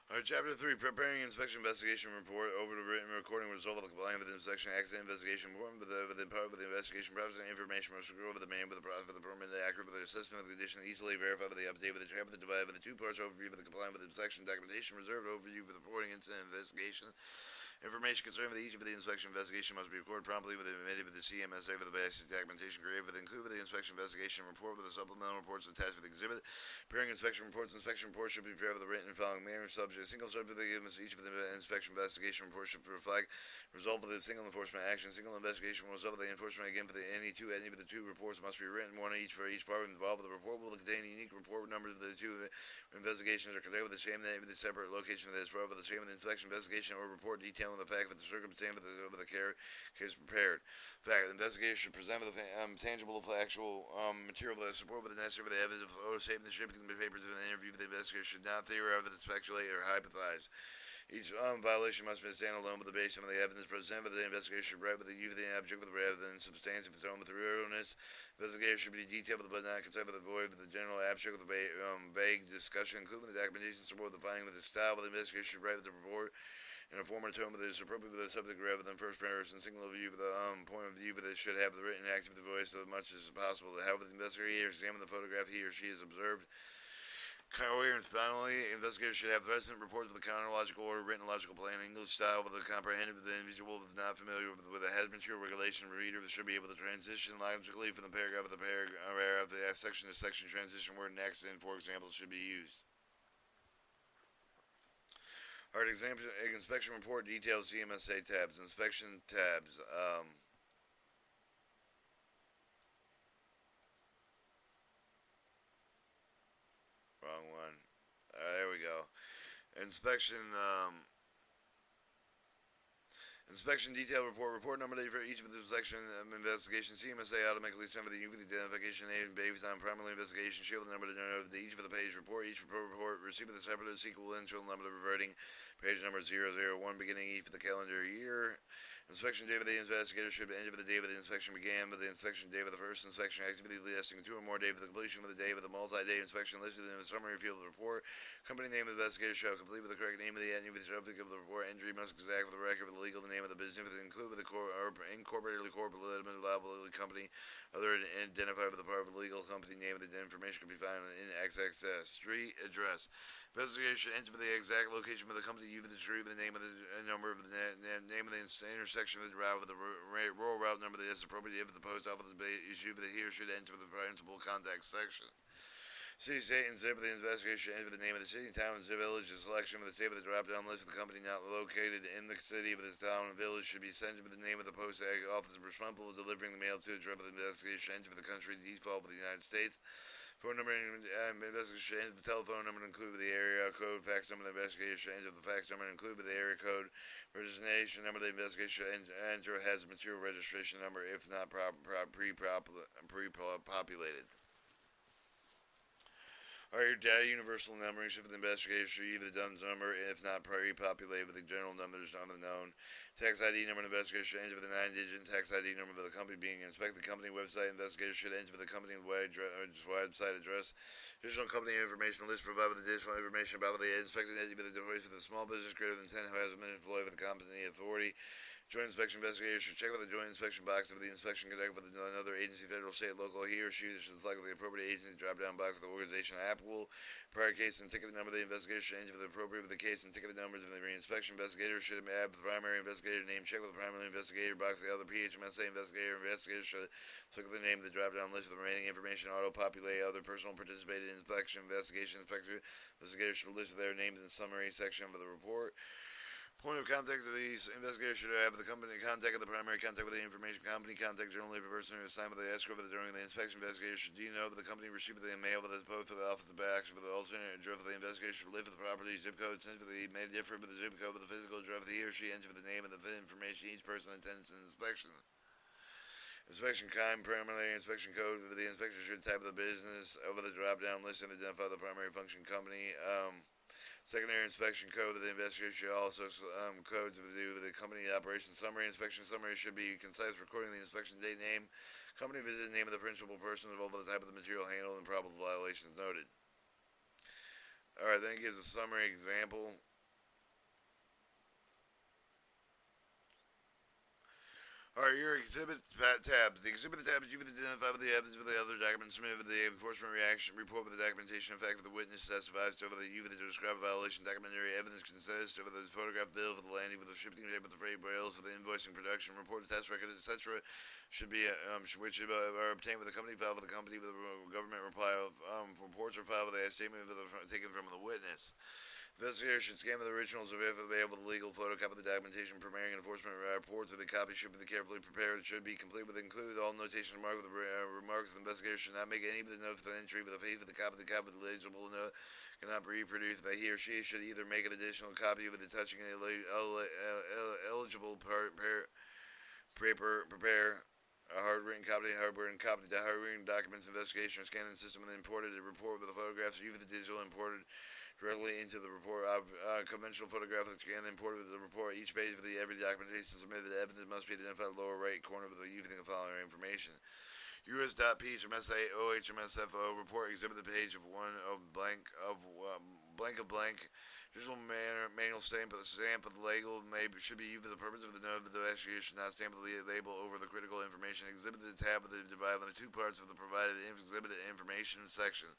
Alright, Chapter 3, Preparing Inspection Investigation Report over the written recording result of the complying with the inspection accident investigation report with the part of the investigation process and information must go over the main with the process of the permit, the accurate with the assessment of the condition, easily verified with the update with the trap with the divide with the two parts overview with the complying with the inspection documentation reserved overview for the reporting incident investigation. Information concerning each of the inspection investigation must be recorded promptly with the admitted with the CMSA with the basic documentation created with include with the inspection investigation report with the supplemental reports attached with the exhibit. Preparing inspection reports. Inspection reports should be prepared with the written and following manner. Subject. Single subject given each of the inspection investigation reports should reflect result of the single enforcement action. Single investigation will result of the enforcement again for any of the two reports must be written, one each for each part involved. The report will contain the unique report numbers of the two investigations are conducted with the same name, the separate location of this report, with the same inspection investigation or report detailing the fact that the circumstance of the case prepared. Fact: the investigator should present with tangible, factual material that support with the necessary for the evidence of photo statement distributing the papers in the interview. The investigator should not theorize, speculate, or hypothesize. Each violation must be standalone with the basis of the evidence presented by the investigator should write with the use of the object with rather than substantive its own thoroughness. Investigator should be detailed but not concerned with the void with the general abstract with the vague discussion, including the documentation support the finding with the style of the investigator should write with the report in a form or tone that is appropriate with the subject rather than first person single view with the point of view, but it should have the written active the voice as much as possible. However, the investigator examine the photograph he or she has observed. Coherence. Finally, investigators should have present reports with the chronological order, written logical plan, English style, with a comprehensive with the individual if not familiar with the has material regulation reader that should be able to transition logically from the paragraph of the paragraph, the section to section transition word and accident, for example, should be used. Alright, inspection report details CMSA tabs, inspection tabs. Wrong one. There we go. Inspection. Inspection detail report. Report number for each of the inspection investigation. CMSA automatically send for the UV identification name based on primary investigation. Shield the number to know each of the page report. Each report receive the separate sequential number reverting page number 001 beginning each of the calendar year. Inspection date of the investigator should be end of the day of the inspection began with the inspection date of the first inspection activity listing two or more days of the completion of the day of the multi-day inspection listed in the summary field of the report. Company name of the investigator shall complete with the correct name of the entity with the subject of the report. Entry must exact with the record of the legal name of the business with include with the incorporated corporate limited liability company other than identified with the part of the legal company name of the information can be found in XXS street address. Investigator should enter the exact location of the company, you the street, the name of the number of the name of the intersection of the route with the rural route number that is appropriate if the post office issue that he or should enter the principal contact section. City, state, and zip of the investigation enter the name of the city, town, and zip village. The selection of the state of the drop-down list of the company not located in the city of the town and village should be sent with the name of the post office responsible for delivering the mail to the address of the investigation enter for the country default for the United States. Phone number and investigation ends with the telephone number include with the area code, fax number of the investigation ends with the fax number include with the area code, registration number of the investigation enter has material registration number if not pre-populated. Or your data universal number for the investigation, either the DUNS number, if not pre-populated with the general numbers unknown. Tax ID number of investigation enter with the 9-digit tax ID number of the company being inspected. The company website investigator should enter with the company website address. Additional company information list provided with additional information about the inspected entity with the device for the small business greater than 10 who has been employed with the company authority. Joint inspection investigator should check with the joint inspection box of the inspection conducted with another agency, federal, state, local. He or she should select the appropriate agency drop-down box of the organization applicable. Prior case and ticket number of the investigation enter with the appropriate with the case and ticket numbers of the re-inspection investigator should add the primary investigator name. Check with the primary investigator box of the other PHMSA investigator. Investigator should select the name of the drop-down list of the remaining information. Auto-populate other personal participated in inspection investigation. Investigator should list their names in the summary section of the report. Point of contact of these investigators should have the company contact of the primary contact with the information company contact generally the person who is assigned with the escrow during the inspection investigation should know that the company received the mail with the post for the office of the back for the alternate address of the investigation should live with the property zip code since the may differ with the zip code with the physical address of he or she enter with the name of the information each person attends an inspection. Inspection kind, preliminary inspection code for the inspector should type of the business over the drop down list and identify the primary function company. Secondary inspection code of the investigator should also codes to do with the company operation summary. Inspection summary should be concise, recording the inspection date, name, company visit, name of the principal person involved with the type of the material handled, and probable violations noted. Alright, then it gives a summary example. Are your exhibit tabs? The exhibit tab is you can identify with the evidence with the other documents submitted with the enforcement reaction report with the documentation in fact with the witness testifies over the you with the described violation documentary evidence consists over the photograph bill for the landing with the shipping tape with the freight rails for the invoicing production report the test record etc. should be which are obtained with the company file with the company with the government reply of reports are filed with a statement taken from the witness. Investigators should scan the originals of if available the legal photocopy of the documentation preparing enforcement reports of the copy should be carefully prepared. It should be complete with include all notation marked with the remarks. The investigator should not make any of the notes of the entry with the face of the copy. The copy of the legible note cannot be reproduced. That he or she should either make an additional copy with the touching eligible prepare a hard-written copy, the hard-written documents investigation or scanning system and imported a report with the photographs or even the digital imported directly into the report. Conventional photograph that scan imported with the report. Each page of every documentation submitted the evidence must be identified in the lower right corner of the using the following information. US.PHMSA OHMSFO report exhibit the page of one of blank of blank. Digital manual stamp of the label should be used for the purpose of the note of the investigation, not stamp the label over the critical information. Exhibit the tab of the divided into two parts of the provided exhibit information section.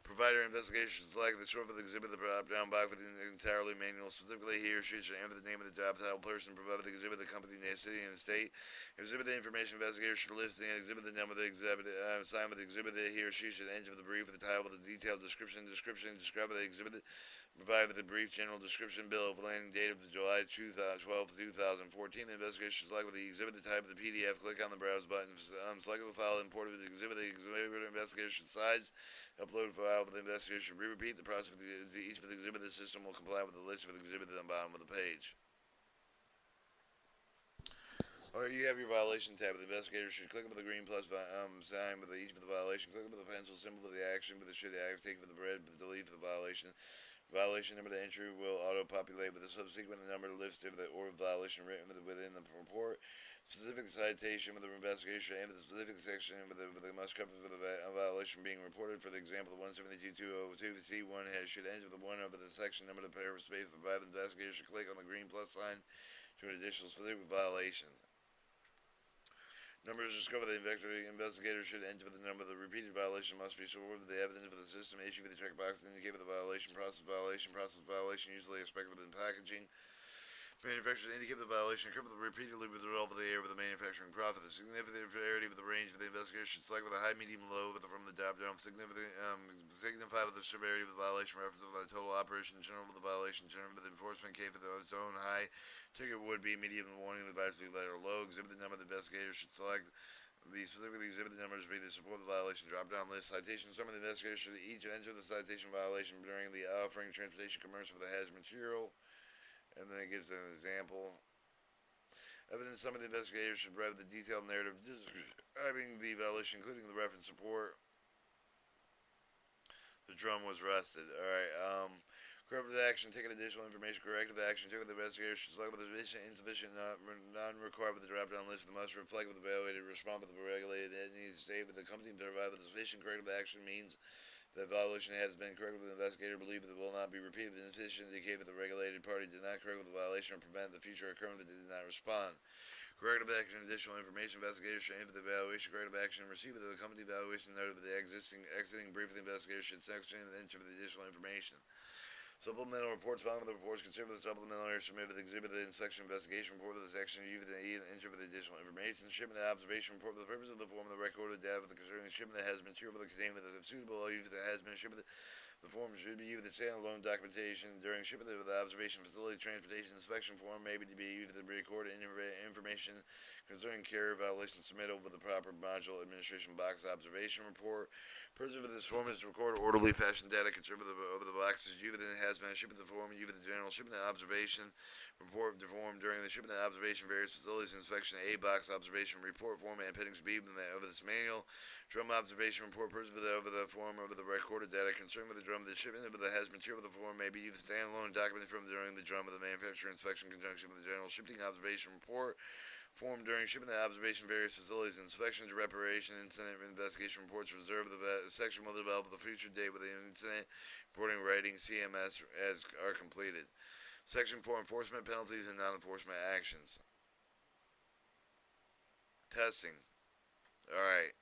Provider investigation select the short of the exhibit the drop-down box with the entirely manual. Specifically, he or she should enter the name of the job title person, provide the exhibit the company, the city, and the state. Exhibit the information investigator should list the exhibit the number of the exhibit, sign with the exhibit that he or she should enter the brief with the title with the detailed description, describe the exhibit, provide with the brief general description, bill of landing date of the July 12, 2014. The investigation select with the exhibit the type of the PDF, click on the browse button, select the file imported with the exhibit investigation size. Upload file with the investigation. Repeat the process for each of the exhibit. The system will comply with the list of the exhibit at the bottom of the page. Alright, you have your violation tab. The investigator should click up the green plus sign with each of the violation. Click up the pencil symbol with the action with the should the act take for the red with the delete for the violation. Violation number of the entry will auto-populate with the subsequent number list of the order of violation written within the report. Specific citation with the investigation and the specific section with the must cover for the violation being reported. For the example, the 172.202 C1 should enter the one over the section number of the paragraph space. The investigator should click on the green plus sign to an additional specific violation. Numbers discovered the investigator should enter the number. The repeated violation must be stored with the evidence for the system issue with the checkbox to indicate the violation, process violation usually expected within packaging. Manufacturers indicate the violation occurred repeatedly with the result of the error with the manufacturing profit. The significant variety with the range of the investigation select with a high, medium, low from the top down. Signify with the severity of the violation reference of the total operation, general with the violation, general with the enforcement case with its own high. Ticket would be medium warning advisory letter low. Exhibit the number the investigator should select. Specifically exhibit the numbers be the support of the violation drop down list. Citation. Some of the investigators should each enter the citation violation during the offering transportation commercial for the hazard material. And then it gives an example. Evidence some of the investigators should read the detailed narrative describing the violation, including the reference support. The drum was rusted. Alright, corrective action, taking additional information, corrective action, taken the investigators should select with sufficient, insufficient, non-required with the drop-down list, that must reflect with the evaluated, respond with the regulated entity, state with the company provide with sufficient corrective action means that violation has been corrected with the investigator believe that it will not be repeated. The insufficient indicate that the regulated party did not correct with the violation or prevent the future occurrence that did not respond. Corrective action, additional information, investigators should aim for the evaluation, corrective action, receive the company evaluation noted with the exiting brief of the investigator should section and enter the additional information. Supplemental reports following the reports considered the supplemental area submitted with the exhibit the inspection investigation report of the section you the enter with the additional information. Shipment the observation report for the purpose of the form of the record of data for the concerning shipment that has material for the containment of the suitable that has been shipped. The form should be used with the standalone documentation during shipment of the observation facility transportation inspection form may be used with the recorded information concerning carrier violations submitted over the proper module administration box observation report. Purpose of this form is to record orderly fashion data conserved over the boxes used and has been shipped the form used the general shipment observation report form during the shipment observation various facilities inspection A box observation report form and appendix B of this manual. Drum observation report purpose of the form over the recorded data concerned with the drum. The shipment of the has material of the form may be used standalone document from during the drum of the manufacturer inspection in conjunction with the general shipping observation report form during shipment of observation various facilities inspections reparation incident investigation reports reserved. The section will develop the future date with the incident reporting writing CMS as are completed. Section 4 enforcement penalties and non-enforcement actions. Testing. Alright.